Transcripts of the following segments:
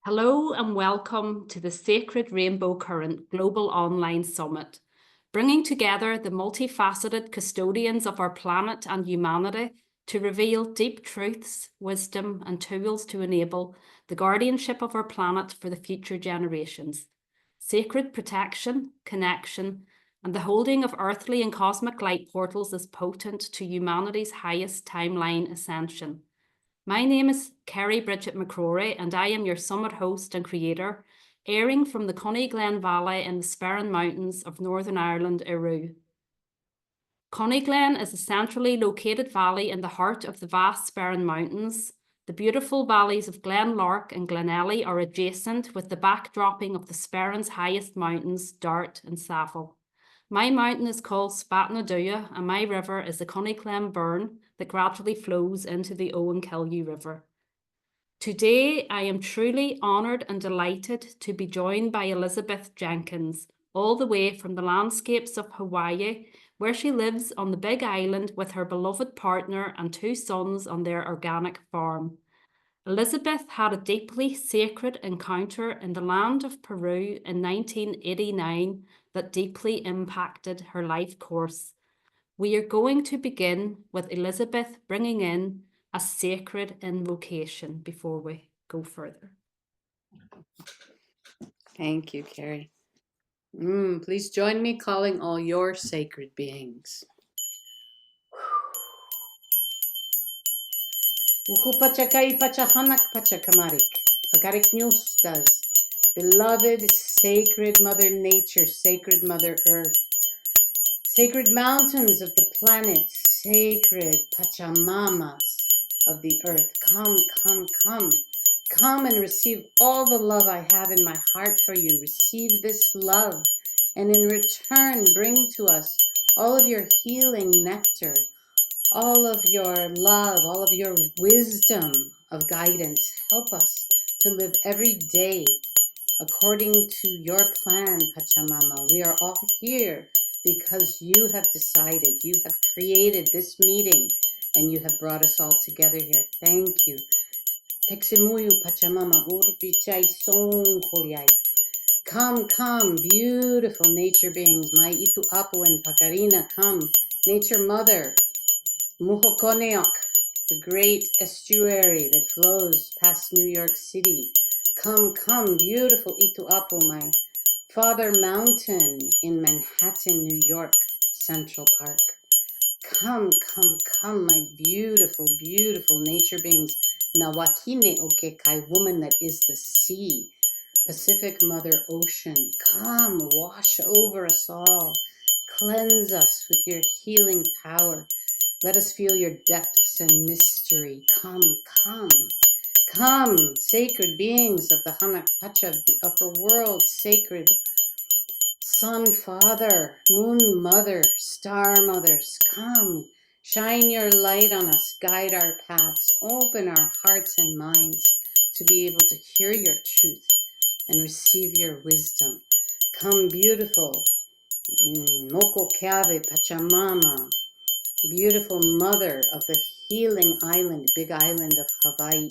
Hello and welcome to the Sacred Rainbow Current Global Online Summit, bringing together the multifaceted custodians of our planet and humanity to reveal deep truths, wisdom, and tools to enable the guardianship of our planet for the future generations. Sacred protection, connection, and the holding of earthly and cosmic light portals is potent to humanity's highest timeline ascension. My name is Kerry Bridget McCrory, and I am your summit host and creator, airing from the Coniglen Valley in the Sperrin Mountains of Northern Ireland, Peru. Coniglen is a centrally located valley in the heart of the vast Sperrin Mountains. The beautiful valleys of Glenlark and Glenelly are adjacent, with the backdropping of the Sperrin's highest mountains, Dart and Saville. My mountain is called Spatnaduya, and my river is the Coniglen Burn that gradually flows into the Owen-Killieu River. Today, I am truly honoured and delighted to be joined by Elizabeth Jenkins, all the way from the landscapes of Hawaii, where she lives on the Big Island with her beloved partner and 2 sons on their organic farm. Elizabeth had a deeply sacred encounter in the land of Peru in 1989 that deeply impacted her life course. We are going to begin with Elizabeth bringing in a sacred invocation before we go further. Thank you, Kerry. Please join me calling all your sacred beings. Uhupachakai pachahanak pachakamarik. Pagarik nyustas. Beloved sacred Mother Nature, sacred Mother Earth, sacred mountains of the planet, sacred Pachamamas of the earth. Come, come, come. Come and receive all the love I have in my heart for you. Receive this love, and in return, bring to us all of your healing nectar, all of your love, all of your wisdom of guidance. Help us to live every day according to your plan, Pachamama. We are all here because you have decided, you have created this meeting, and you have brought us all together here. Thank you. Teximuyu Pachamama, Urpichai Song Koryai. Come, come, beautiful nature beings. My Itu Apu and Pakarina, come. Nature Mother, Muhokoneok, the great estuary that flows past New York City. Come, come, beautiful Itu Apu, my Father Mountain in Manhattan, New York, Central Park. Come, come, come, my beautiful, beautiful nature beings. Nawahine Okekai, woman that is the sea. Pacific Mother Ocean, come, wash over us all. Cleanse us with your healing power. Let us feel your depths and mystery. Come, come, come, sacred beings of the Hanak Pacha of the upper world, sacred Sun Father, Moon Mother, Star Mothers, come, shine your light on us, guide our paths, open our hearts and minds to be able to hear your truth and receive your wisdom. Come, beautiful Moko Kave Pachamama, beautiful mother of the healing island, Big Island of Hawaii.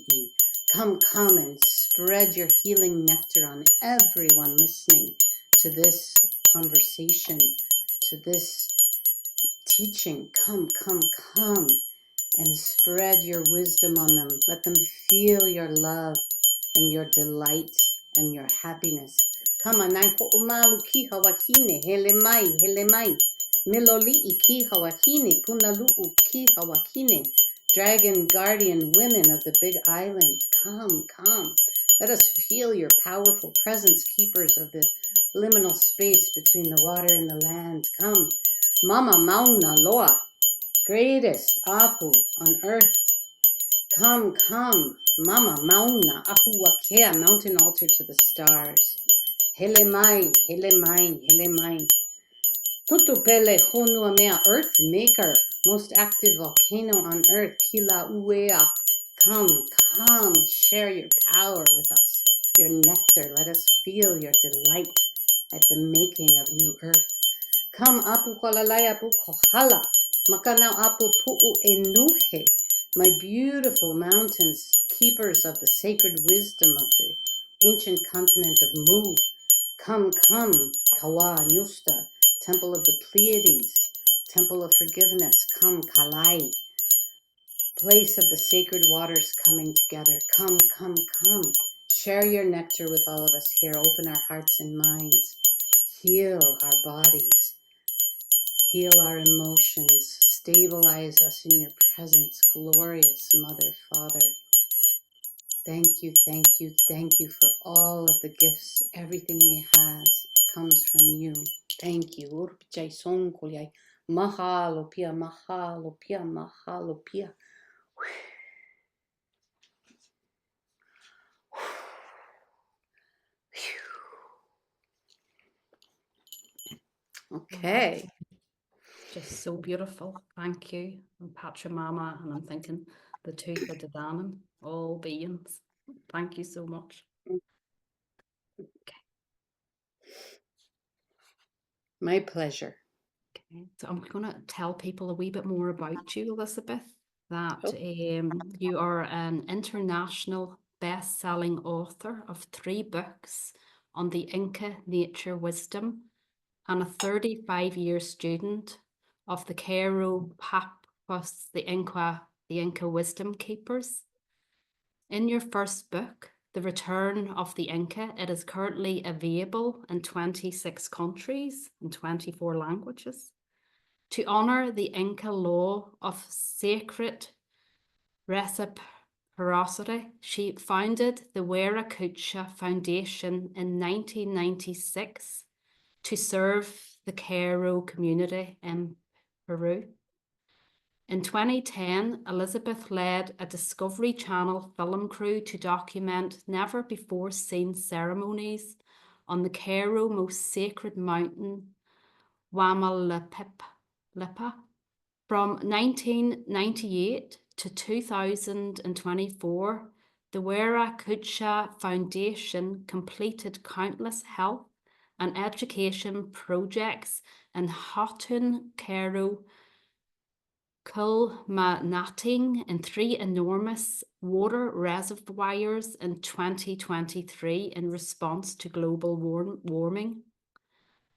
Come, come and spread your healing nectar on everyone listening to this conversation, to this teaching. Come, come, come and spread your wisdom on them. Let them feel your love and your delight and your happiness. Come, anai ho'umalu ki hawahine, hele mai. Miloli'i ki hawahine, punalu'u ki hawahine. Dragon guardian women of the Big Island, come, come. Let us feel your powerful presence, keepers of the liminal space between the water and the land. Come, Mama Mauna Loa, greatest Apu on earth. Come, come, Mama Mauna Ahuakea, mountain altar to the stars. Hele mai, hele mai, hele mai. Tutupele Honuamea, earth maker, most active volcano on earth, Kila Uea. Come, come, share your power with us, your nectar. Let us feel your delight at the making of new earth. Come, Apu Kolalai Apu Kohala, Makanau Apu Pu'u Enuhe, my beautiful mountains, keepers of the sacred wisdom of the ancient continent of Mu. Come, come, Kawa, Nyusta, temple of the Pleiades, temple of forgiveness. Come, Kalai, place of the sacred waters coming together. Come, come, come. Share your nectar with all of us here. Open our hearts and minds. Heal our bodies. Heal our emotions. Stabilize us in your presence, glorious Mother, Father. Thank you, thank you, thank you for all of the gifts. Everything we have comes from you. Thank you. Urpijay sonkulyay. Mahalo pia, mahalo pia, mahalo pia. Okay. Just so beautiful. Thank you. And Pachamama, and I'm thinking the two for Danan, all beings. Thank you so much. Okay. My pleasure. Okay. So I'm going to tell people a wee bit more about you, Elizabeth, that you are an international best-selling author of 3 books on the Inca nature wisdom and a 35-year student of the Cairo Papos, the Inca wisdom keepers. In your first book, The Return of the Inca, it is currently available in 26 countries and 24 languages. To honor the Inca law of sacred reciprocity, she founded the Wiracucha Foundation in 1996 to serve the Cairo community in Peru. In 2010, Elizabeth led a Discovery Channel film crew to document never-before-seen ceremonies on the Cairo most sacred mountain, Lipa. From 1998 to 2024, the Wiracucha Foundation completed countless health and education projects in Hotun, Cairo, culminating in 3 enormous water reservoirs in 2023 in response to global warming.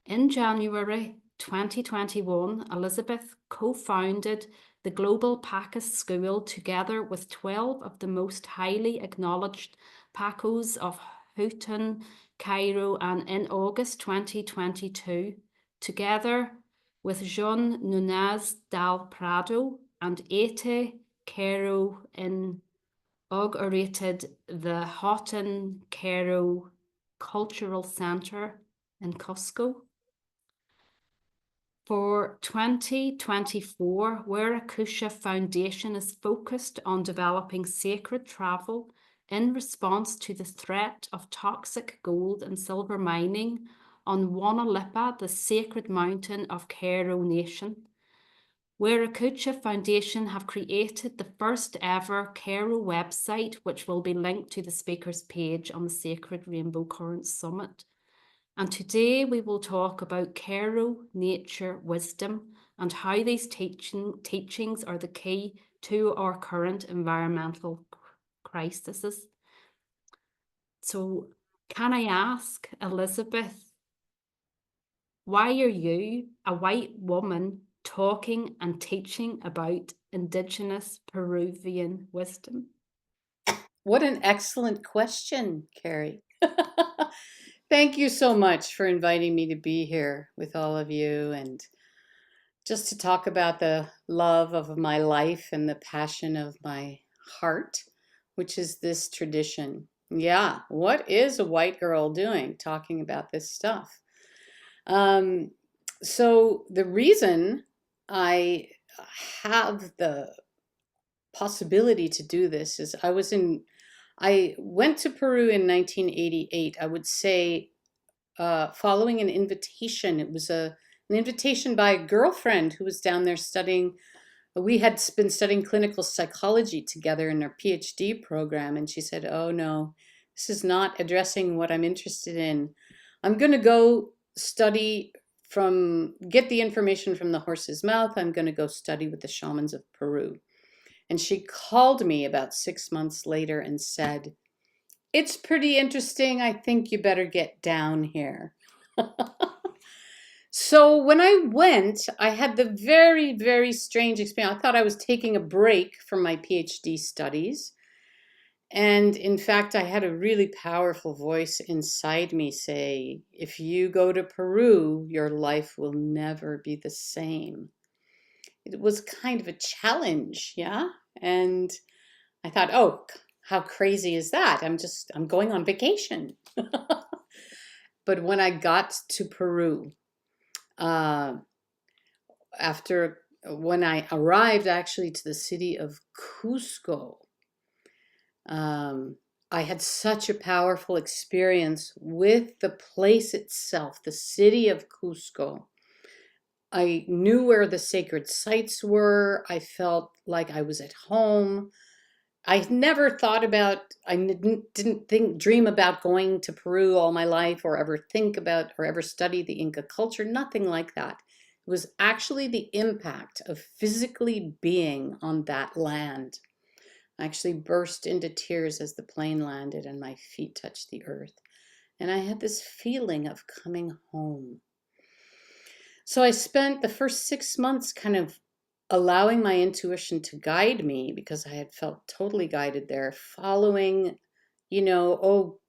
In January 2021, Elizabeth co-founded the Global Pacus School together with 12 of the most highly acknowledged Pacos of Houghton, Cairo, and in August 2022, together with Jean Nunez del Prado and Ete Cairo inaugurated the Houghton Cairo Cultural Center in Cusco. For 2024, Wiracucha Foundation is focused on developing sacred travel in response to the threat of toxic gold and silver mining on Wana Lipa, the sacred mountain of Cairo Nation. Wiracucha Foundation have created the first ever Cairo website, which will be linked to the speaker's page on the Sacred Rainbow Current Summit. And today we will talk about Cairo nature wisdom and how these teachings are the key to our current environmental crises. So can I ask, Elizabeth, why are you, a white woman, talking and teaching about Indigenous Peruvian wisdom? What an excellent question, Carrie. Thank you so much for inviting me to be here with all of you and just to talk about the love of my life and the passion of my heart, which is this tradition. Yeah, what is a white girl doing talking about this stuff? So the reason I have the possibility to do this is I went to Peru in 1988. I would say following an invitation. It was an invitation by a girlfriend who was down there studying. We had been studying clinical psychology together in our PhD program, and she said, "Oh no, this is not addressing what I'm interested in. I'm going to go get the information from the horse's mouth. I'm going to go study with the shamans of Peru." And she called me about 6 months later and said, It's pretty interesting. I think you better get down here. So when I went, I had the very, very strange experience. I thought I was taking a break from my PhD studies. And in fact, I had a really powerful voice inside me say, if you go to Peru, your life will never be the same. It was kind of a challenge, yeah? And I thought, oh, how crazy is that? I'm going on vacation. But when I got to Peru, uh, after when I arrived actually to the city of Cusco, um, I had such a powerful experience with the place itself, the city of Cusco. I knew where the sacred sites were. I felt like I was at home. I never thought about, I didn't dream about going to Peru all my life or ever think about or ever study the Inca culture, nothing like that. It was actually the impact of physically being on that land. I actually burst into tears as the plane landed and my feet touched the earth. And I had this feeling of coming home. So I spent the first 6 months kind of allowing my intuition to guide me because I had felt totally guided there, following, oh,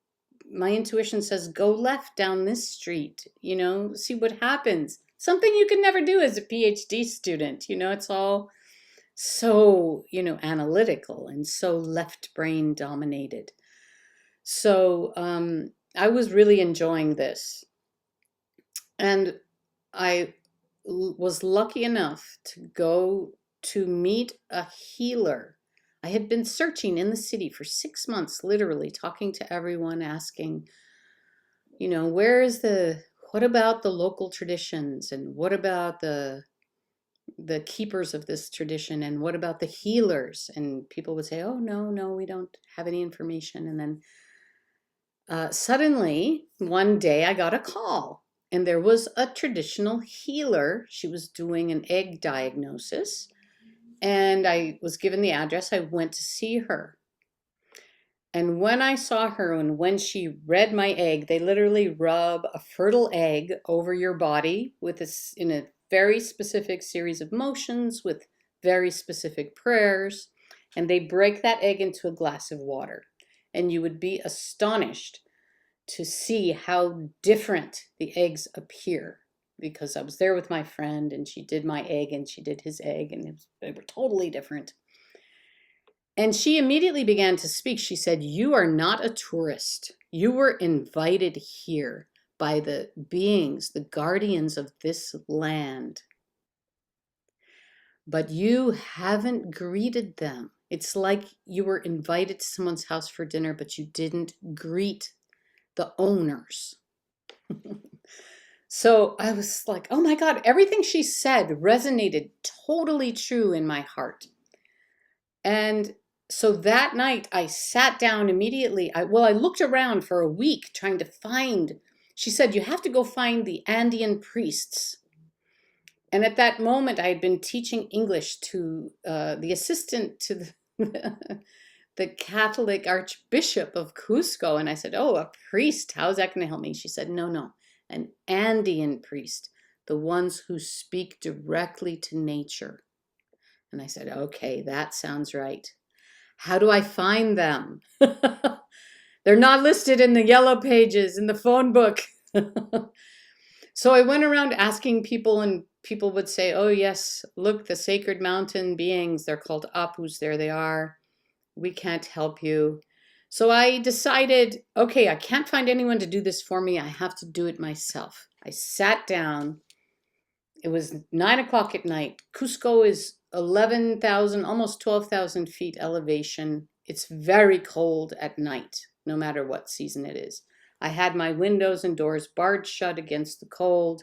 my intuition says go left down this street, see what happens. Something you can never do as a PhD student, it's all so, analytical and so left brain dominated. So I was really enjoying this. And I was lucky enough to go to meet a healer. I had been searching in the city for 6 months, literally talking to everyone, asking, what about the local traditions? And what about the keepers of this tradition? And what about the healers? And people would say, oh, no, we don't have any information. And then suddenly, one day I got a call, and there was a traditional healer. She was doing an egg diagnosis, and I was given the address. I went to see her. And when I saw her and when she read my egg, they literally rub a fertile egg over your body in a very specific series of motions with very specific prayers, and they break that egg into a glass of water. And you would be astonished to see how different the eggs appear, because I was there with my friend and she did my egg and she did his egg, and they were totally different. And she immediately began to speak. She said, you are not a tourist. You were invited here by the beings, the guardians of this land. But you haven't greeted them. It's like you were invited to someone's house for dinner, but you didn't greet the owners. So I was like, oh my God, everything she said resonated totally true in my heart. And so that night I sat down immediately. I looked around for a week trying to find, she said, you have to go find the Andean priests. And at that moment I had been teaching English to the assistant to the Catholic Archbishop of Cusco. And I said, oh, a priest, how's that going to help me? She said, no, an Andean priest, the ones who speak directly to nature. And I said, okay, that sounds right. How do I find them? They're not listed in the yellow pages in the phone book. So I went around asking people, and people would say, oh yes, look, the sacred mountain beings, they're called apus, there they are. We can't help you. So I decided, okay, I can't find anyone to do this for me. I have to do it myself. I sat down. It was 9 o'clock at night. Cusco is 11,000, almost 12,000 feet elevation. It's very cold at night, no matter what season it is. I had my windows and doors barred shut against the cold.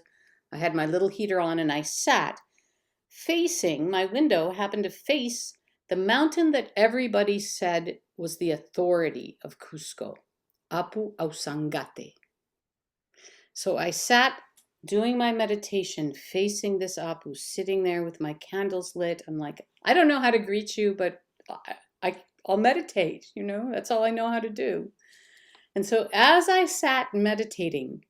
I had my little heater on, and I sat facing, my window happened to face the mountain that everybody said was the authority of Cusco, Apu Ausangate. So I sat doing my meditation facing this Apu, sitting there with my candles lit. I'm like, I don't know how to greet you, but I'll meditate, that's all I know how to do. And so as I sat meditating,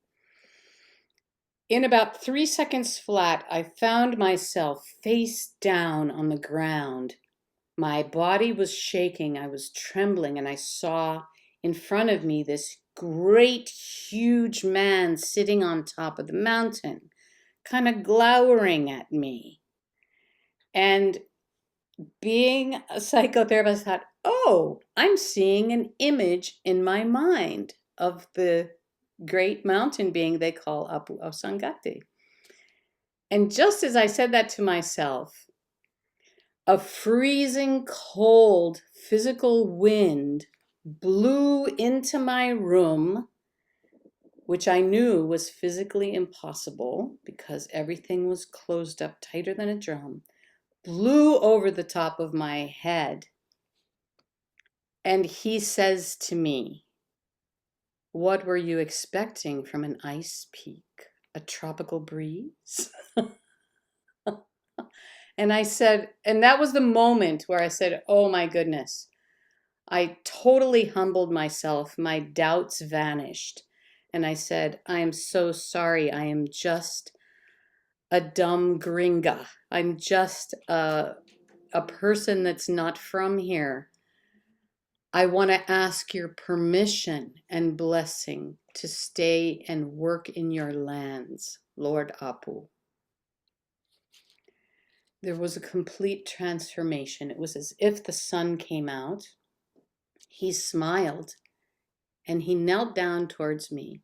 in about 3 seconds flat, I found myself face down on the ground. My body was shaking, I was trembling, and I saw in front of me this great, huge man sitting on top of the mountain, kind of glowering at me. And being a psychotherapist, I thought, oh, I'm seeing an image in my mind of the great mountain being they call Apu Ausangati. And just as I said that to myself, a freezing cold physical wind blew into my room, which I knew was physically impossible because everything was closed up tighter than a drum, blew over the top of my head. And he says to me, "What were you expecting from an ice peak? A tropical breeze?" And I said, and that was the moment where I said, oh my goodness, I totally humbled myself. My doubts vanished. And I said, I am so sorry. I am just a dumb gringa. I'm just a person that's not from here. I want to ask your permission and blessing to stay and work in your lands, Lord Apu. There was a complete transformation. It was as if the sun came out. He smiled and he knelt down towards me,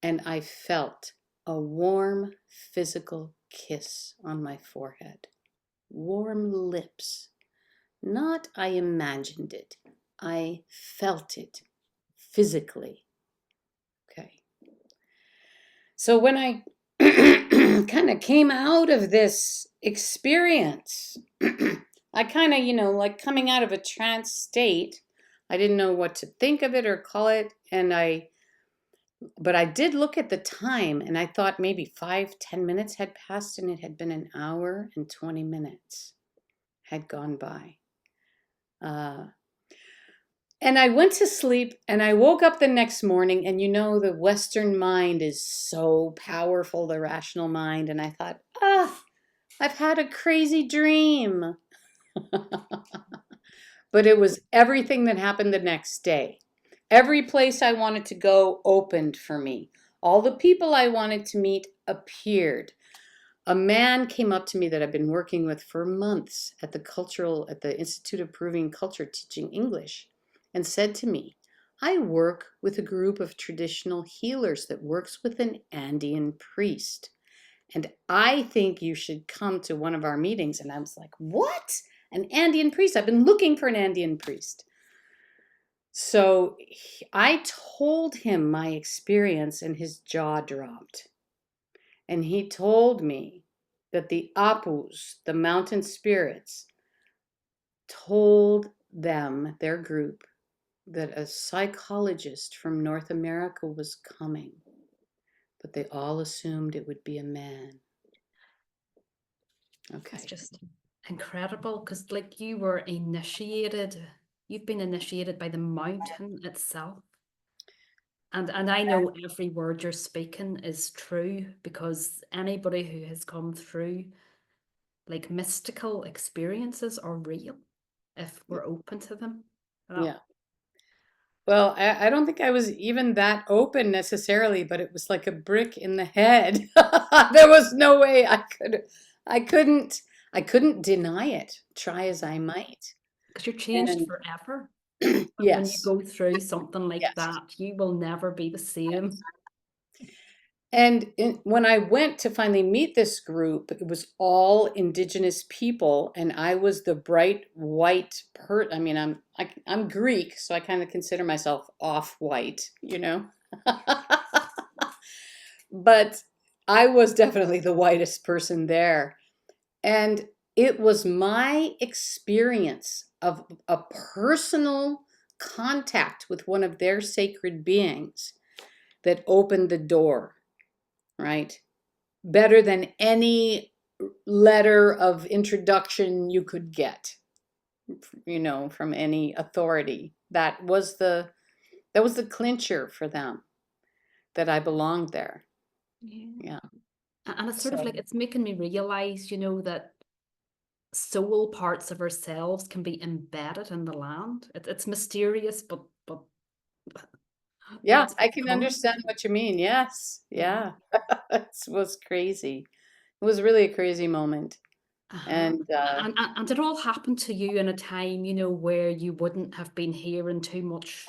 and I felt a warm physical kiss on my forehead. Warm lips. Not I imagined it. I felt it physically. Okay. So when I kind of came out of this experience, I kind of, like coming out of a trance state, I didn't know what to think of it or call it. But I did look at the time and I thought maybe 5-10 minutes had passed, and it had been an hour and 20 minutes had gone by. And I went to sleep and I woke up the next morning, and the Western mind is so powerful, the rational mind. And I thought, I've had a crazy dream. But it was everything that happened the next day. Every place I wanted to go opened for me. All the people I wanted to meet appeared. A man came up to me that I've been working with for months at the Institute of Peruvian Culture teaching English, and said to me, I work with a group of traditional healers that works with an Andean priest, and I think you should come to one of our meetings. And I was like, what? An Andean priest? I've been looking for an Andean priest. So I told him my experience, and his jaw dropped. And he told me that the Apus, the mountain spirits, told them, their group, that a psychologist from North America was coming, but they all assumed it would be a man. Okay. It's just incredible because, like, you've been initiated by the mountain itself. And I know every word you're speaking is true, because anybody who has come through like mystical experiences are real if we're open to them. Yeah. Well, I don't think I was even that open necessarily, but it was like a brick in the head. There was no way I couldn't deny it, try as I might. Because you're changed And forever. yes. When you go through something like Yes. that, you will never be the same. And when I went to finally meet this group, it was all indigenous people, and I was the bright white I mean, I'm Greek, so I kind of consider myself off-white, But I was definitely the whitest person there. And it was my experience of a personal contact with one of their sacred beings that opened the door. Right? Better than any letter of introduction you could get, from any authority. That was the That was the clincher for them, that I belonged there. Yeah. Yeah. And it's sort of So like it's making me realize, that soul parts of ourselves can be embedded in the land. It's mysterious, but yeah, it's I can understand profound. what you mean. Yes. Yeah. Yeah. It was crazy. It was really a crazy moment. Uh-huh. And And it all happened to you in a time, where you wouldn't have been hearing too much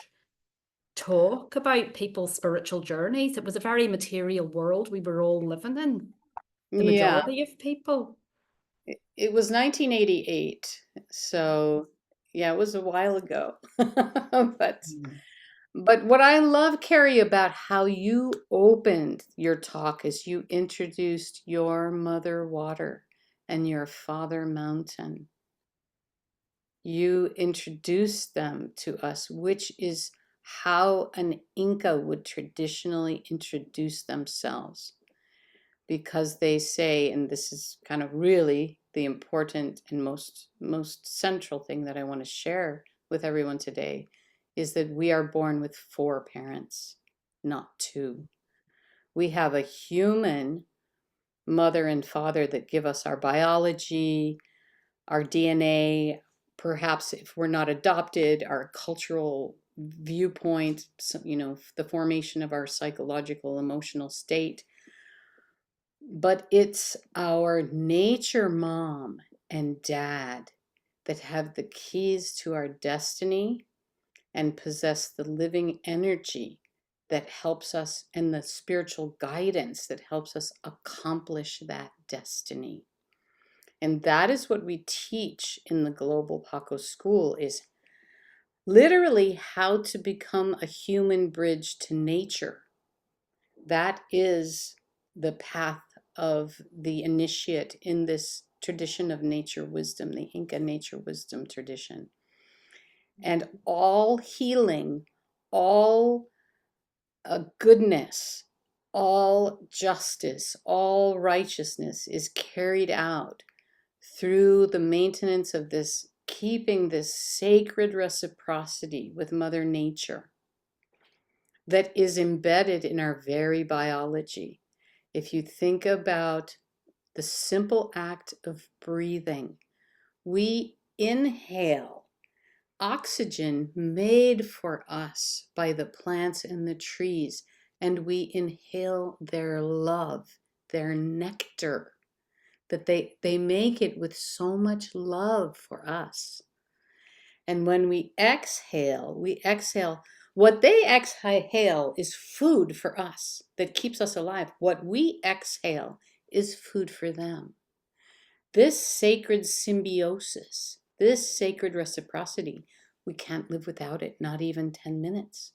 talk about people's spiritual journeys. It was a very material world we were all living in, the yeah, majority of people. it was 1988. So yeah, it was a while ago. But Mm. But what I love, Carrie, about how you opened your talk is you introduced your mother water and your father mountain. You introduced them to us, which is how an Inca would traditionally introduce themselves. Because they say, and this is kind of really the important and most central thing that I want to share with everyone today, is that we are born with 4 parents, not 2. We have a human mother and father that give us our biology, our DNA, perhaps if we're not adopted, our cultural viewpoint, the formation of our psychological emotional state. But it's our nature mom and dad that have the keys to our destiny and possess the living energy that helps us, and the spiritual guidance that helps us accomplish that destiny. And that is what we teach in the Global Paco School, is literally how to become a human bridge to nature. That is the path of the initiate in this tradition of nature wisdom, the Inca nature wisdom tradition. And all healing, all goodness, all justice, all righteousness is carried out through the maintenance of this, keeping this sacred reciprocity with Mother Nature that is embedded in our very biology. If you think about the simple act of breathing, we inhale oxygen made for us by the plants and the trees, and we inhale their love, their nectar, that they make it with so much love for us. And when we exhale. What they exhale is food for us that keeps us alive. What we exhale is food for them. This sacred symbiosis, this sacred reciprocity, we can't live without it, not even 10 minutes.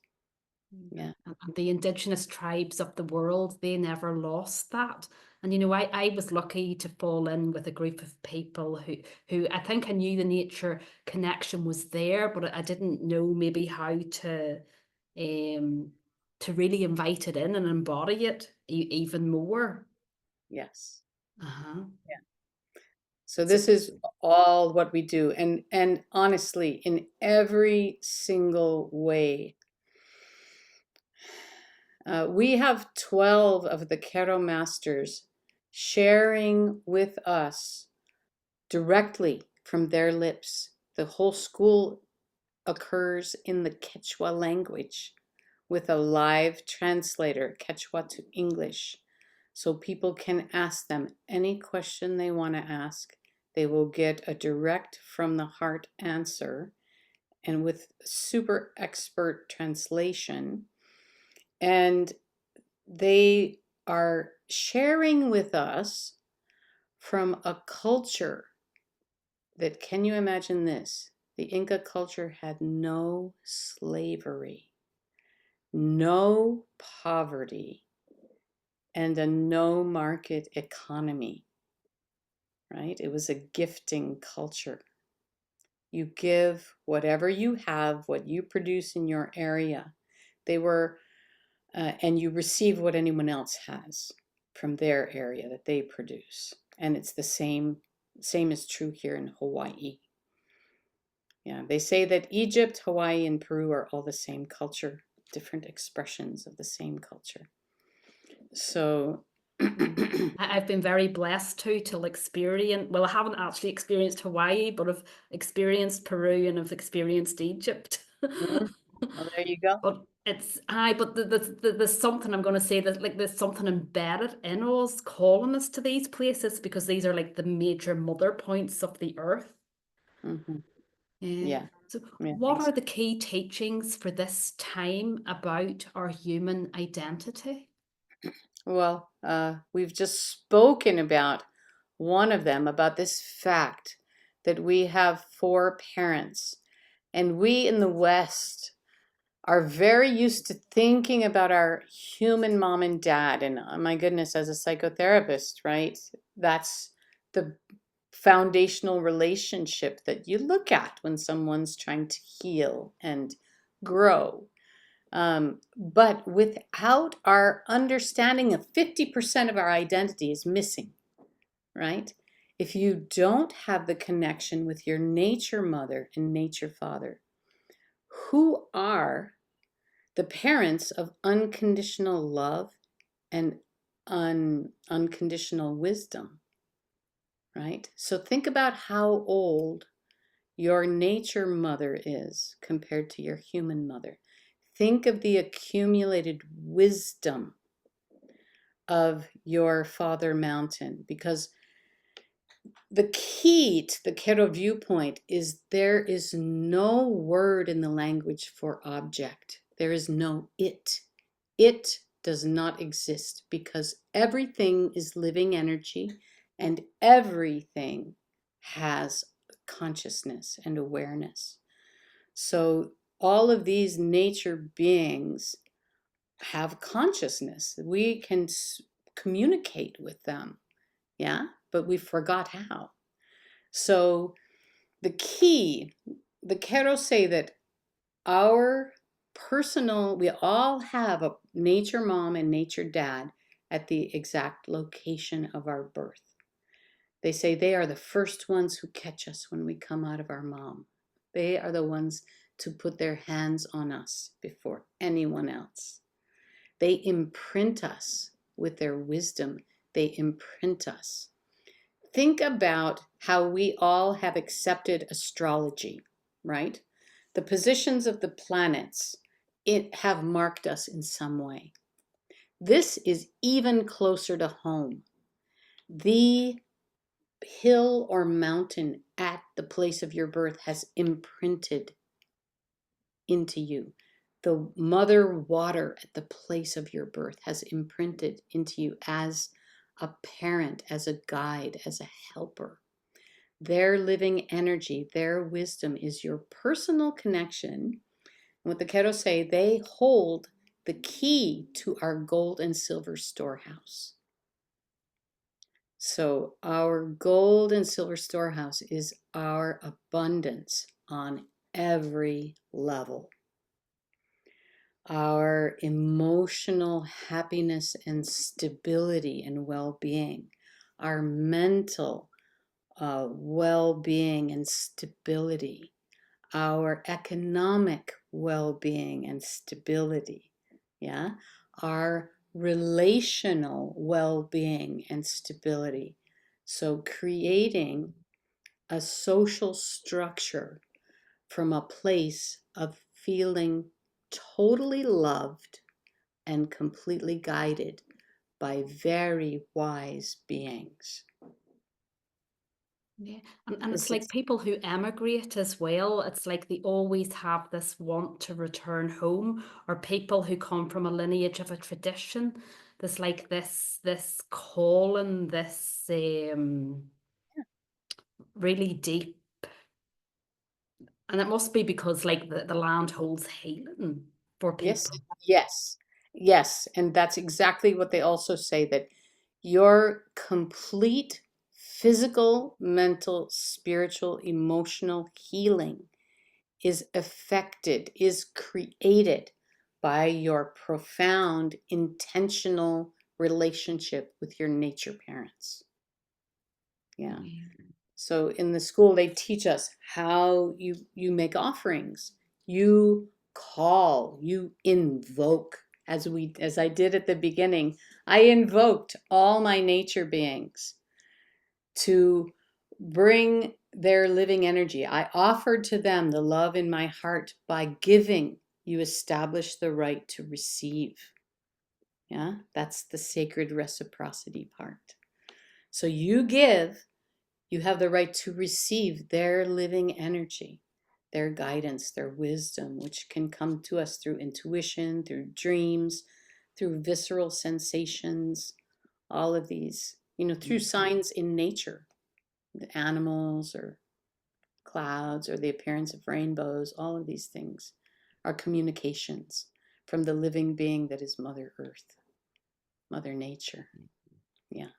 Yeah. And the indigenous tribes of the world, they never lost that. And I was lucky to fall in with a group of people who I think I knew the nature connection was there, but I didn't know maybe how um to really invite it in and embody it even more. Yes. Uh-huh. Yeah. So So, this is all what we do. And honestly, in every single way, we have 12 of the Kero masters sharing with us directly from their lips. The whole school occurs in the Quechua language with a live translator, Quechua to English. So people can ask them any question they want to ask. They will get a direct from the heart answer, and with super expert translation. And they are sharing with us from a culture that, can you imagine this? The Inca culture had no slavery, no poverty, and a no market economy, right? It was a gifting culture. You give whatever you have, what you produce in your area. They were, and you receive what anyone else has from their area that they produce. And it's the same is true here in Hawaii. Yeah, they say that Egypt, Hawaii, and Peru are all the same culture. different expressions of the same culture. So I've been very blessed to experience, well, I haven't actually experienced Hawaii, but I've experienced Peru and I've experienced Egypt. well, there you go. But but there's something I'm going to say that like there's something embedded in us calling us to these places because these are like the major mother points of the earth. Hmm. Yeah. Yeah, So, yeah, I what think are so. the key teachings for this time about our human identity? Well, we've just spoken about one of them, about this fact that we have four parents, and we in the West are very used to thinking about our human mom and dad. And my goodness, as a psychotherapist, right? That's the foundational relationship that you look at when someone's trying to heal and grow. But without our understanding of 50% of our identity is missing, right? If you don't have the connection with your nature mother and nature father, who are the parents of unconditional love and unconditional wisdom, right? So think about how old your nature mother is compared to your human mother. Think of the accumulated wisdom of your father mountain, because the key to the Kero viewpoint is there is no word in the language for object. There is no it. It does not exist because everything is living energy and everything has consciousness and awareness. So all of these nature beings have consciousness. We can communicate with them, yeah, but we forgot how. So the key, the Keros say that our we all have a nature mom and nature dad at the exact location of our birth. They say they are the first ones who catch us when we come out of our mom. They are the ones to put their hands on us before anyone else. They imprint us with their wisdom. They imprint us. Think about how we all have accepted astrology, right? The positions of the planets, it have marked us in some way. This is even closer to home. The hill or mountain at the place of your birth has imprinted into you. The mother water at the place of your birth has imprinted into you as a parent, as a guide, as a helper. Their living energy, their wisdom is your personal connection. What the Keros say, they hold the key to our gold and silver storehouse. So our gold and silver storehouse is our abundance on every level. Our emotional happiness and stability and well-being, our mental well-being and stability, our economic well-being and stability, yeah, our relational well-being and stability. So creating a social structure from a place of feeling totally loved and completely guided by very wise beings. Yeah. And it's This like is, people who emigrate as well, it's like they always have this want to return home, or people who come from a lineage of a tradition. There's like this calling, this really deep, and it must be because like the land holds healing for yes, people. yes, yes. And that's exactly what they also say, that your complete physical, mental, spiritual, emotional healing is affected, is created by your profound, intentional relationship with your nature parents. Yeah. Yeah. So in the school, they teach us how you make offerings. You call, you invoke, as I did at the beginning. I invoked all my nature beings to bring their living energy. I offered to them the love in my heart. By giving, you establish the right to receive. Yeah, that's the sacred reciprocity part. So you give, you have the right to receive their living energy, their guidance, their wisdom, which can come to us through intuition, through dreams, through visceral sensations, all of these, through signs in nature, the animals or clouds or the appearance of rainbows. All of these things are communications from the living being that is Mother Earth, Mother Nature. Yeah.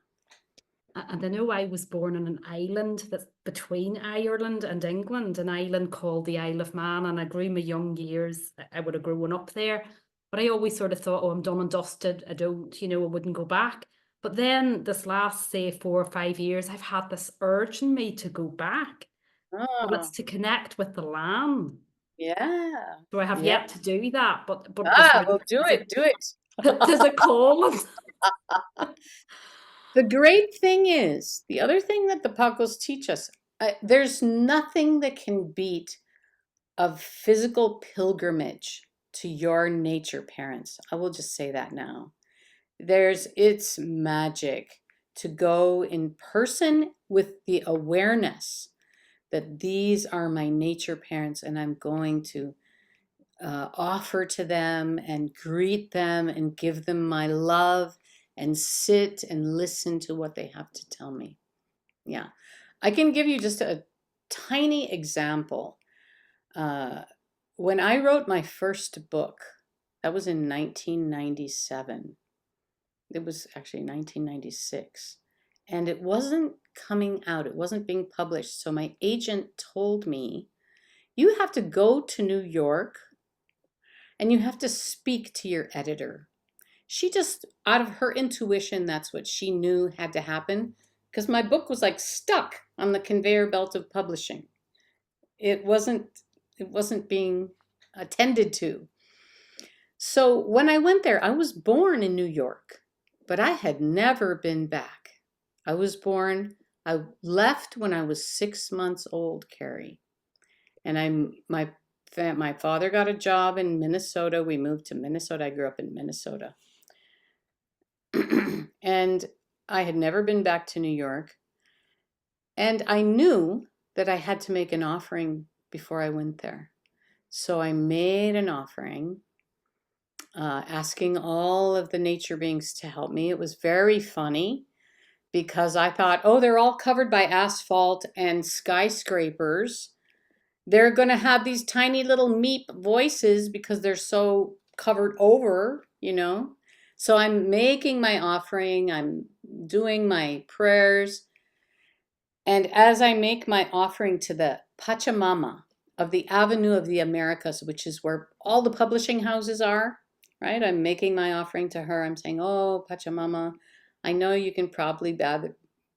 And I know I was born on an island that's between Ireland and England, an island called the Isle of Man, and I grew my young years. I would have grown up there, but I always sort of thought, oh, I'm done and dusted. I don't, I wouldn't go back. But then this last, say, 4 or 5 years, I've had this urge in me to go back. Well, it's Oh, to connect with the land. yeah. So I have Yeah. yet to do that, but there's like Well, do it, do it. there's a call. The great thing is, the other thing that the Pacos teach us, there's nothing that can beat a physical pilgrimage to your nature parents. I will just say that now. It's magic to go in person with the awareness that these are my nature parents and I'm going to offer to them and greet them and give them my love and sit and listen to what they have to tell me. Yeah. I can give you just a tiny example. When I wrote my first book, that was in 1997. It was actually 1996. And it wasn't coming out, it wasn't being published. So my agent told me, you have to go to New York and you have to speak to your editor. She just, out of her intuition, that's what she knew had to happen, because my book was like stuck on the conveyor belt of publishing. It wasn't being attended to. So when I went there, I was born in New York, but I had never been back. I left when I was 6 months old, Carrie. And my father got a job in Minnesota. We moved to Minnesota. I grew up in Minnesota. And I had never been back to New York. And I knew that I had to make an offering before I went there. So I made an offering, asking all of the nature beings to help me. It was very funny because I thought, oh, they're all covered by asphalt and skyscrapers. They're going to have these tiny little meep voices because they're so covered over, So I'm making my offering, I'm doing my prayers. And as I make my offering to the Pachamama of the Avenue of the Americas, which is where all the publishing houses are, right? I'm making my offering to her. I'm saying, oh, Pachamama, I know you can probably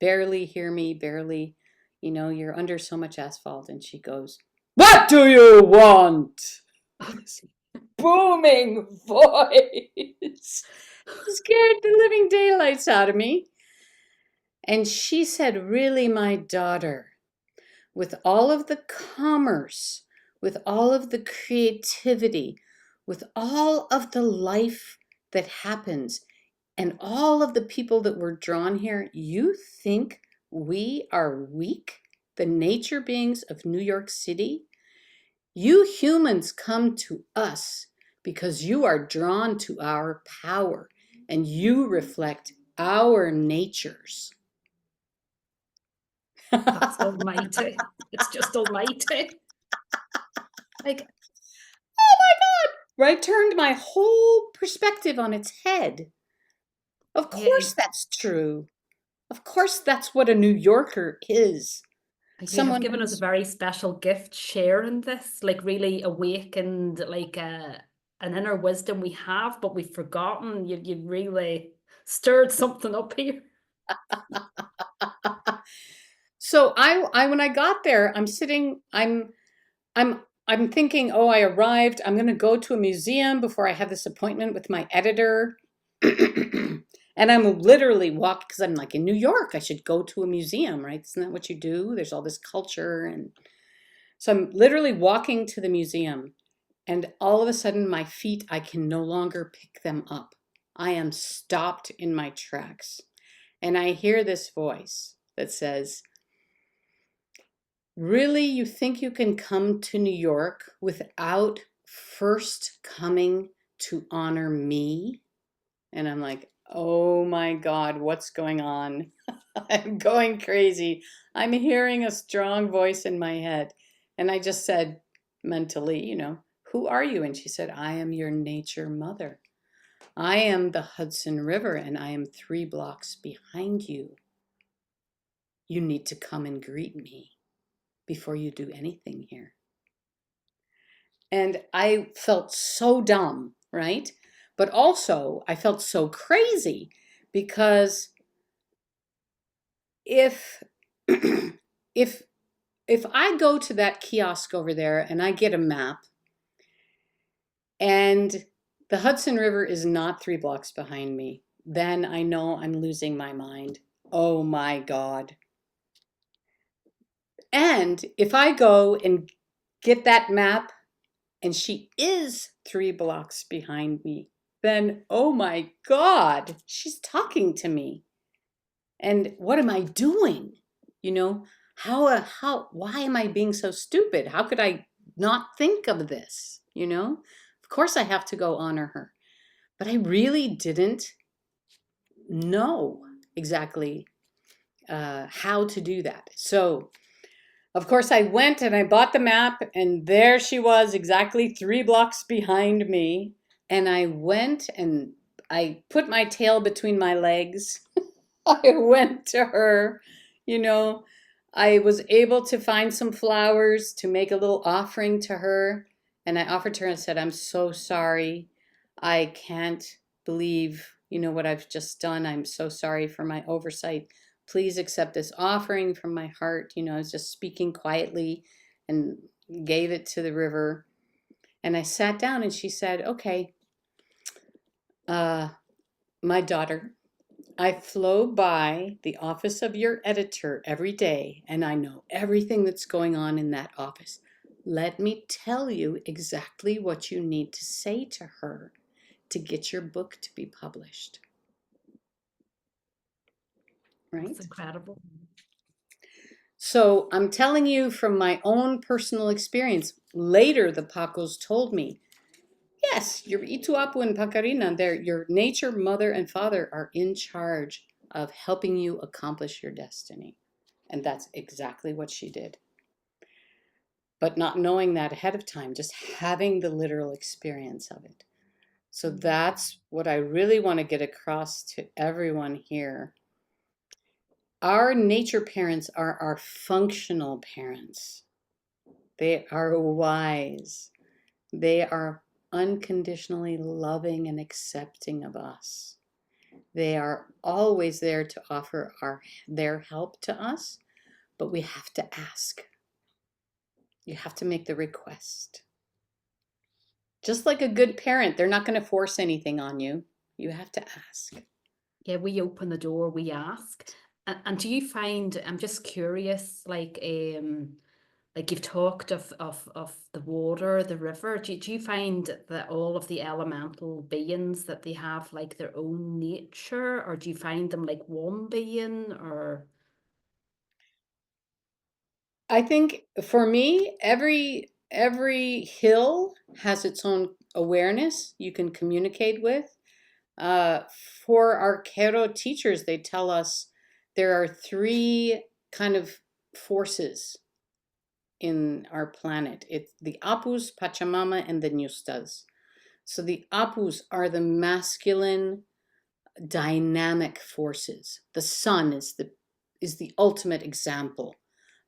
barely hear me, barely, you're under so much asphalt. And she goes, what do you want? This booming voice scared the living daylights out of me. And she said, really, my daughter, with all of the commerce, with all of the creativity, with all of the life that happens, and all of the people that were drawn here, you think we are weak, the nature beings of New York City? You humans come to us because you are drawn to our power and you reflect our natures. That's almighty. It's just almighty. Like, oh my God! Right? Turned my whole perspective on its head. Of yeah, course that's true. Of course that's what a New Yorker is. you have Someone given us a who's very special gift sharing this, like really awakened like an inner wisdom we have, but we've forgotten. You really stirred something up here. so I when I got there, I'm I'm thinking, oh, I arrived. I'm going to go to a museum before I have this appointment with my editor. And I'm literally walking because I'm like in New York. I should go to a museum, right? Isn't that what you do? There's all this culture. And so I'm literally walking to the museum. And all of a sudden, my feet, I can no longer pick them up. I am stopped in my tracks. And I hear this voice that says, really, you think you can come to New York without first coming to honor me? And I'm like, oh my God, what's going on? I'm going crazy. I'm hearing a strong voice in my head. And I just said mentally, who are you? And she said, I am your nature mother. I am the Hudson River and I am 3 blocks behind you. You need to come and greet me before you do anything here. And I felt so dumb, right? But also I felt so crazy because if if if I go to that kiosk over there and I get a map and the Hudson River is not 3 blocks behind me, then I know I'm losing my mind. Oh my God. And if I go and get that map and she is 3 blocks behind me, then oh my God, she's talking to me. And what am I doing? You know, why am I being so stupid? How could I not think of this? Of course I have to go honor her. But I really didn't know exactly how to do that. So, of course, I went and I bought the map, and there she was, exactly 3 blocks behind me. And I went and I put my tail between my legs. I went to her, you know, I was able to find some flowers to make a little offering to her. And I offered to her and said, I'm so sorry. I can't believe, what I've just done. I'm so sorry for my oversight. Please accept this offering from my heart. I was just speaking quietly and gave it to the river. And I sat down and she said, okay, my daughter, I flow by the office of your editor every day, and I know everything that's going on in that office. Let me tell you exactly what you need to say to her to get your book to be published. Right? That's incredible. So I'm telling you from my own personal experience. Later, the Pacos told me, yes, your Ituapu and Pacarina, your nature mother and father are in charge of helping you accomplish your destiny. And that's exactly what she did. But not knowing that ahead of time, just having the literal experience of it. So that's what I really want to get across to everyone here. Our nature parents are our functional parents. They are wise. They are unconditionally loving and accepting of us. They are always there to offer their help to us, but we have to ask. You have to make the request. Just like a good parent, they're not going to force anything on you. You have to ask. Yeah, we open the door, we ask. And do you find, I'm just curious, like you've talked of the water, the river. Do you find that all of the elemental beings that they have like their own nature, or do you find them like one being, or? I think for me, every hill has its own awareness you can communicate with. Uh, for our Kero teachers, they tell us there are 3 kind of forces in our planet. It's the Apus, Pachamama, and the Ñustas. So the Apus are the masculine dynamic forces. The sun is the ultimate example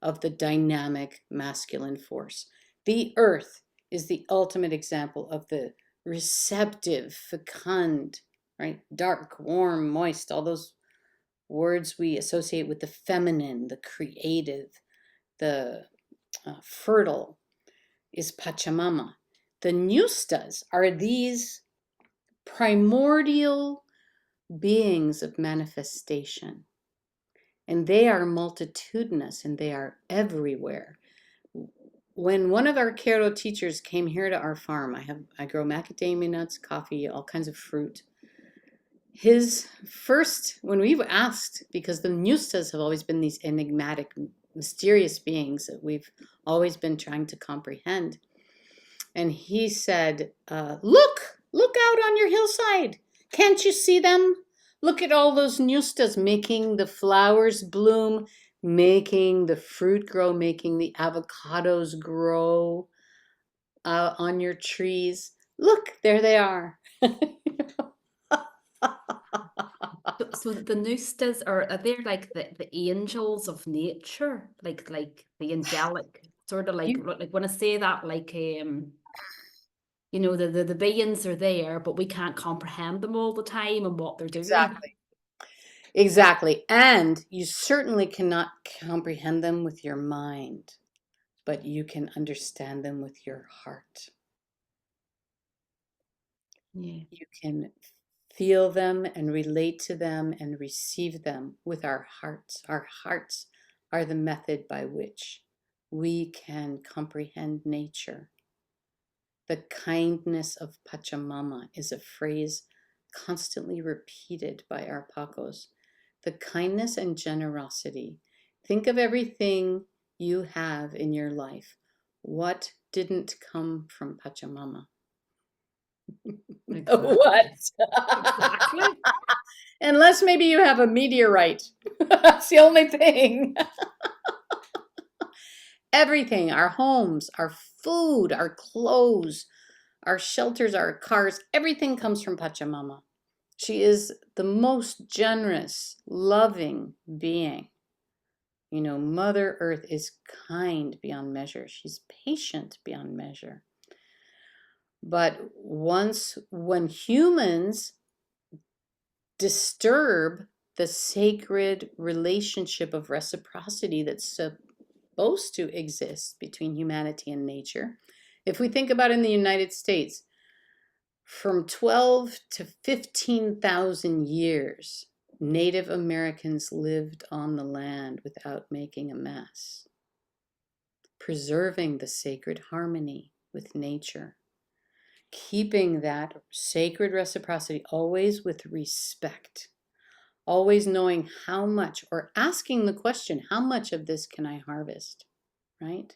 of the dynamic masculine force. The earth is the ultimate example of the receptive, fecund, right? Dark, warm, moist, all those words we associate with the feminine, the creative, the fertile. is Pachamama. The Ñustas are these primordial beings of manifestation. And they are multitudinous and they are everywhere. When one of our Kero teachers came here to our farm, I grow macadamia nuts, coffee, all kinds of fruit. His first, when we asked, because the Ñustas have always been these enigmatic, mysterious beings that we've always been trying to comprehend. And he said, look out on your hillside. Can't you see them? Look at all those Ñustas making the flowers bloom, making the fruit grow, making the avocados grow on your trees. Look, there they are. So the Noostas are they like the angels of nature, like the angelic sort of like when I say that, like you know, the beings are there, but we can't comprehend them all the time and what they're doing. Exactly. And you certainly cannot comprehend them with your mind, but you can understand them with your heart. Yeah. You can feel them and relate to them and receive them with our hearts. Our hearts are the method by which we can comprehend nature. The kindness of Pachamama is a phrase constantly repeated by our Pacos. The kindness and generosity. Think of everything you have in your life. What didn't come from Pachamama? Exactly. What? Exactly. Unless maybe you have a meteorite. That's the only thing. Everything, our homes, our food, our clothes, our shelters, our cars, everything comes from Pachamama. She is the most generous, loving being. You know, Mother Earth is kind beyond measure. She's patient beyond measure. But when humans disturb the sacred relationship of reciprocity that's supposed to exist between humanity and nature, if we think about in the United States, from 12 to 15,000 years, Native Americans lived on the land without making a mess, preserving the sacred harmony with nature, keeping that sacred reciprocity always with respect, always knowing how much, or asking the question, how much of this can I harvest, right?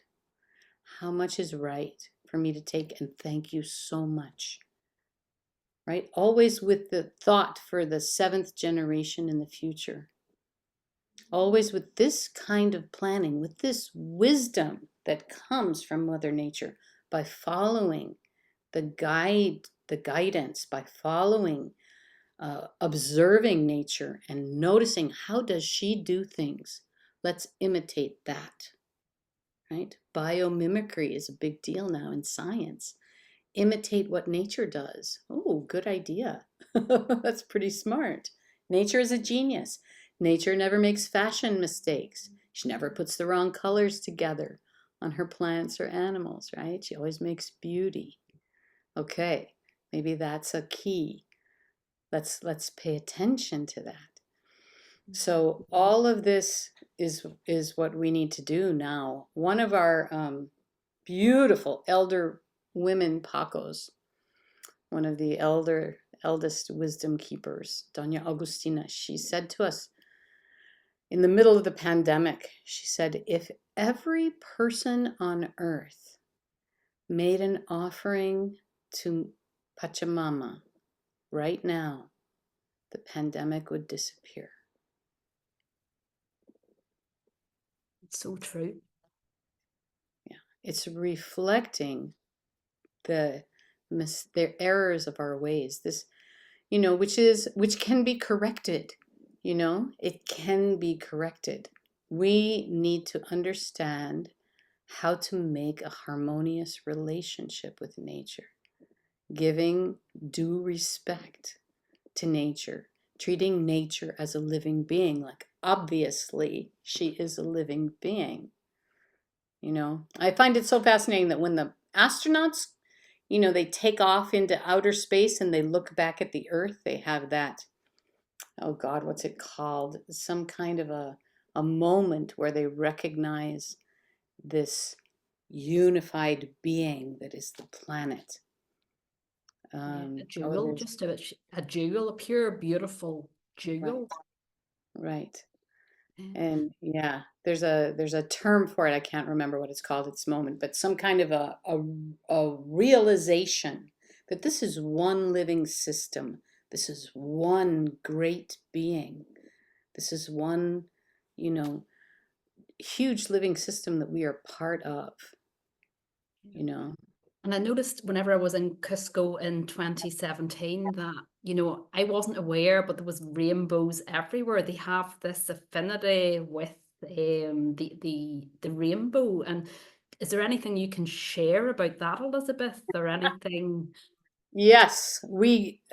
How much is right for me to take, and thank you so much, right? Always with the thought for the seventh generation in the future. Always with this kind of planning, with this wisdom that comes from Mother Nature by following the guidance, by following, observing nature and noticing how does she do things. Let's imitate that, right? Biomimicry is a big deal now in science. Imitate what nature does. Oh, good idea. That's pretty smart. Nature is a genius. Nature never makes fashion mistakes. She never puts the wrong colors together on her plants or animals, right? She always makes beauty. Okay, maybe that's a key. Let's pay attention to that. So all of this is what we need to do now. One of our beautiful elder women Pacos, one of the eldest wisdom keepers, Doña Agustina, she said to us in the middle of the pandemic, she said, if every person on earth made an offering to Pachamama right now, the pandemic would disappear. It's so true. Yeah, it's reflecting the errors of our ways. This, which can be corrected. It can be corrected. We need to understand how to make a harmonious relationship with nature, giving due respect to nature, treating nature as a living being, like obviously she is a living being. I find it so fascinating that when the astronauts, you know, they take off into outer space and they look back at the Earth. They have that, oh God, what's it called? Some kind of a moment where they recognize this unified being that is the planet. Yeah, a Oh, jewel, there's just a jewel, a pure, beautiful right, jewel. right. Yeah. And yeah, there's a term for it. I can't remember what it's called at this moment, but some kind of a realization that this is one living system. This is one great being. This is one, you know, huge living system that we are part of, you know. And I noticed whenever I was in Cusco in 2017 that, I wasn't aware, but there was rainbows everywhere. They have this affinity with the rainbow. And is there anything you can share about that, Elizabeth, or anything? Yes,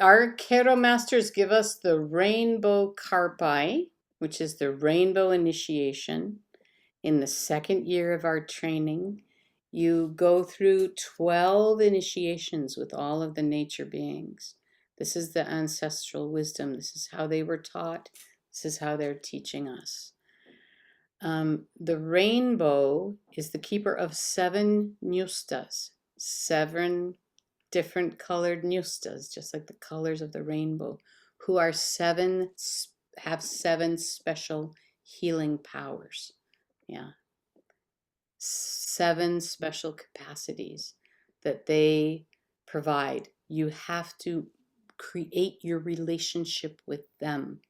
our Kero masters give us the rainbow karpai, which is the rainbow initiation. In the second year of our training, you go through 12 initiations with all of the nature beings. This is the ancestral wisdom. This is how they were taught. This is how they're teaching us. The rainbow is the keeper of 7 nustas, 7 different colored nustas, just like the colors of the rainbow, who are have 7 special healing powers. Yeah. 7 special capacities that they provide. You have to create your relationship with them.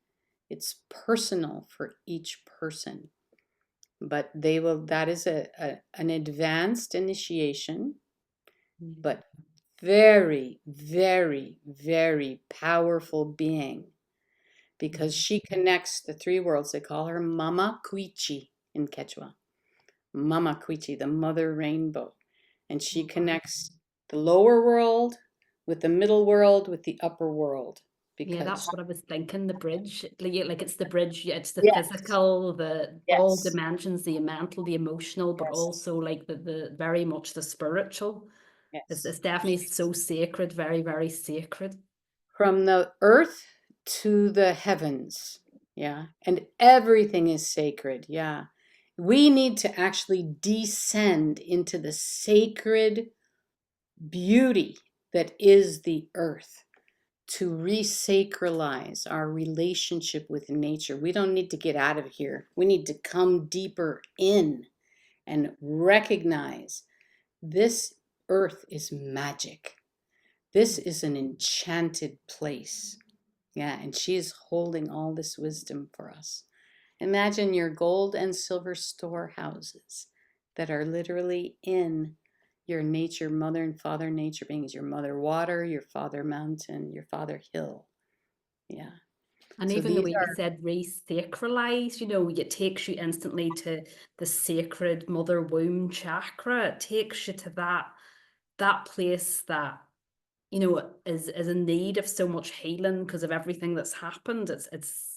It's personal for each person, but that is an advanced initiation, but very, very, very powerful being because she connects the 3 worlds. They call her Mama Kuichi in Quechua. Mama Kuichi, the mother rainbow. And she connects the lower world with the middle world with the upper world Yeah, because that's what I was thinking. The bridge, like it's the bridge, yeah, it's the yes, physical, the all yes, dimensions, the mental, the emotional, but yes, also like the very much the spiritual. yes. It's definitely so sacred, very, very sacred. From the earth to the heavens. Yeah. And everything is sacred. Yeah. We need to actually descend into the sacred beauty that is the earth to resacralize our relationship with nature. We don't need to get out of here. We need to come deeper in and recognize this earth is magic. This is an enchanted place. Yeah, and she is holding all this wisdom for us. Imagine your gold and silver storehouses that are literally in your nature, mother and father nature beings, your mother water, your father mountain, your father hill. Yeah. And So even the these way you are, said re-sacralize, it takes you instantly to the sacred mother womb chakra. It takes you to that place that, is in need of so much healing because of everything that's happened. It's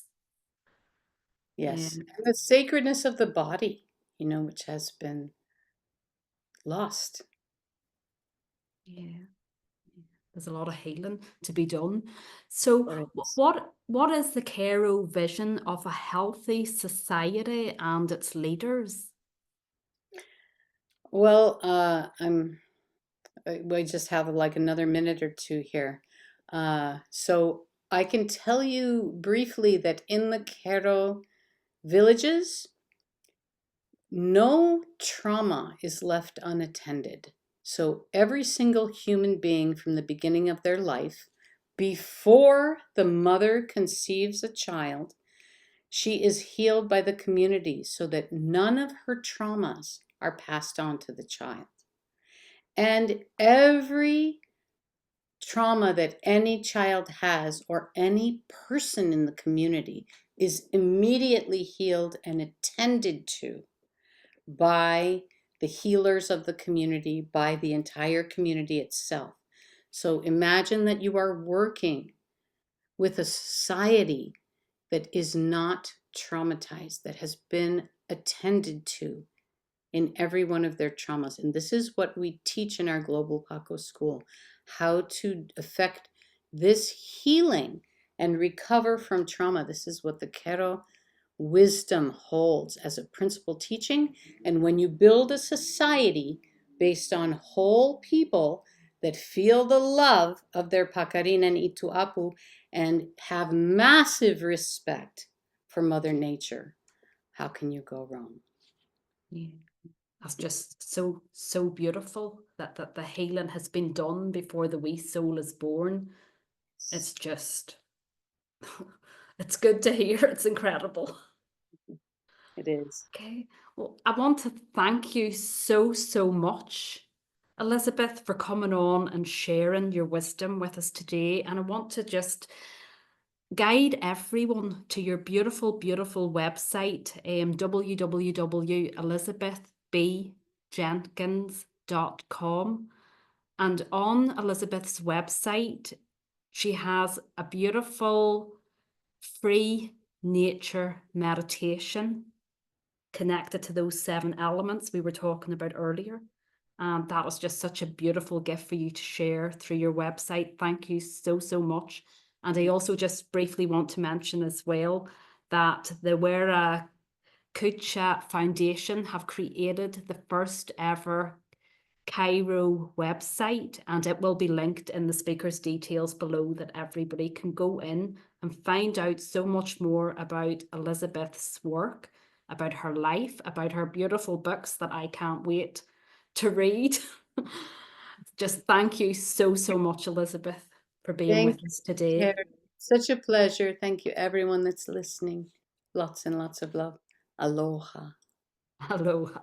yeah, yes, and the sacredness of the body, which has been lost. yeah. There's a lot of healing to be done. So, There is. what is the Cairo vision of a healthy society and its leaders? Well, we just have like another minute or two here. So I can tell you briefly that in the Cairo villages, no trauma is left unattended. So every single human being from the beginning of their life, before the mother conceives a child, she is healed by the community so that none of her traumas are passed on to the child. And every trauma that any child has or any person in the community is immediately healed and attended to by the healers of the community, by the entire community itself. So imagine that you are working with a society that is not traumatized, that has been attended to in every one of their traumas. And this is what we teach in our Global Paco School, how to affect this healing and recover from trauma. This is what the Quero wisdom holds as a principal teaching. And when you build a society based on whole people that feel the love of their Pacarina and Ituapu and have massive respect for Mother Nature, how can you go wrong? Yeah. That's just so beautiful that the healing has been done before the wee soul is born. It's just, it's good to hear. It's incredible. It is. Okay. Well, I want to thank you so much, Elizabeth, for coming on and sharing your wisdom with us today. And I want to just guide everyone to your beautiful website, www.elizabethbjenkins.com. And on Elizabeth's website, she has a beautiful free nature meditation connected to those 7 elements we were talking about earlier. And that was just such a beautiful gift for you to share through your website. Thank you so much. And I also just briefly want to mention as well that the Wera Kucha Foundation have created the first ever Cairo website, and it will be linked in the speaker's details below that everybody can go in and find out so much more about Elizabeth's work, about her life, about her beautiful books that I can't wait to read. Just thank you so much, Elizabeth, for being Thank with us today. you. Such a pleasure. Thank you, everyone that's listening. Lots and lots of love. Aloha. Aloha.